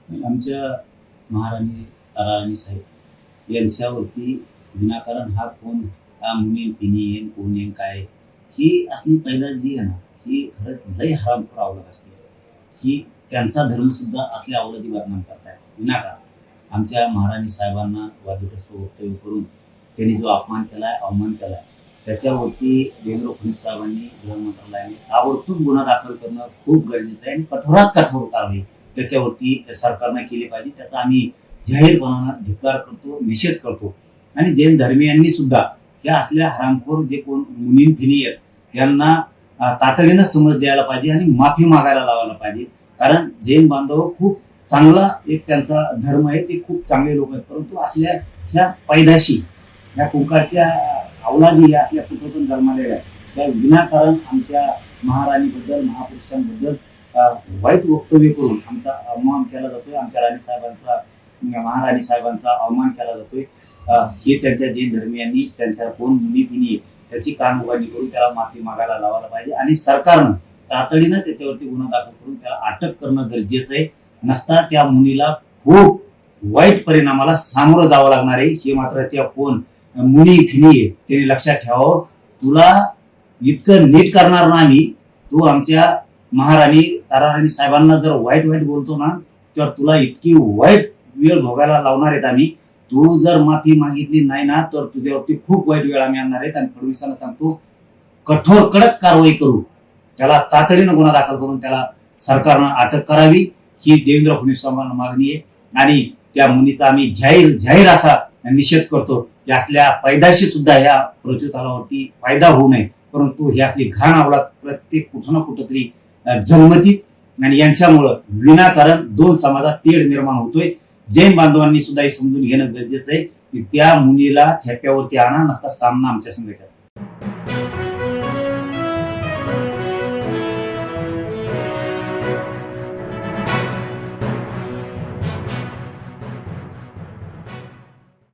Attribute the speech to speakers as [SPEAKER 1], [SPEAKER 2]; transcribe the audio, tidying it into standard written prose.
[SPEAKER 1] आमच्या महाराणी ताराराणी साहेब यांच्यावरती विनाकारण हा कोण मुनी पिनी येईन कोण येईन काय ही असली पैदा जी आहे ना ही खरंच लई हरामखोर अवलग असते. ही त्यांचा धर्म सुद्धा असल्या अवलगी बदनाम करतायत विनाकारण. आमच्या महाराणी साहेबांना वादग्रस्त वक्तव्य करून त्यांनी जो अपमान केलाय अवमान केलाय त्याच्यावरती देवेंद्र फडणवीस साहेबांनी गृह मंत्रालयाने ताबडतोब गुन्हा दाखल करणं खूप गरजेचं आहे आणि कठोरात कठोर कारवाई त्याच्यावरती सरकारने केली पाहिजे. त्याचा आम्ही जाहीरपणानं धिक्कार करतो, निषेध करतो. आणि जैन धर्मियांनी सुद्धा या असल्या हरामखोर जे कोण मुनीम फिनी आहेत यांना तातडीनं समज द्यायला पाहिजे आणि माफी मागायला लावायला पाहिजे. कारण जैन बांधव खूप चांगला एक त्यांचा धर्म आहे, ते खूप चांगले लोक आहेत. परंतु असल्या ह्या पैदाशी ह्या कुंकारच्या अवलादी या आपल्या कुठून जन्मालेल्या त्या विनाकारण आमच्या महाराणीबद्दल महापुरुषांबद्दल वाईट वक्तव्य करून आमचा अवमान केला जातोय. आमच्या महाराणी साहेबांचा अवमान केला जातोय. हे त्यांच्या जैन धर्मियांनी त्यांच्या कोण मुनी पिनी त्याची कान उघडणी करून त्याला माफी मागायला लावायला पाहिजे आणि सरकारनं तातडीनं त्याच्यावरती गुन्हा दाखल करून त्याला अटक करणं गरजेचं आहे. नसता त्या मुनीला खूप वाईट परिणामाला सामोरं जावं लागणार आहे. हे मात्र त्या कोण मुनी फिनी आहे त्यांनी लक्षात ठेवावं. तुला इतकं नीट करणार ना आम्ही, तू आमच्या महाराणी ताराराणी साहेबांना जर वाईट बोलतो ना तर तुला इतकी वाईट वेळ भोगायला लावणार आहेत आम्ही. तू जर माफी मागितली नाही ना तर तुझ्यावरती खूप वाईट वेळ आम्ही आणणार आहेत. आणि फडणवीसांना सांगतो कठोर कडक कारवाई करू, त्याला तातडीनं गुन्हा दाखल करून त्याला सरकारनं अटक करावी ही देवेंद्र फडणवीस साहेबांना मागणी आहे. आणि त्या मुनीचा आम्ही जाहीर असा निषेध करतो की असल्या पैदाशी सुद्धा ह्या प्रत्युत्तरावरती फायदा होऊ नये. परंतु ही असली घाण अवलाद प्रत्येक कुठं ना कुठंतरी जन्मतीच आणि यांच्यामुळं विनाकारण दोन समाजात तेढ निर्माण होतोय. जैन बांधवांनी सुद्धा हे समजून घेणं गरजेचं आहे की त्या मुलीला ठेप्यावरती आणा, नसता सामना आमच्या संघ त्याचा.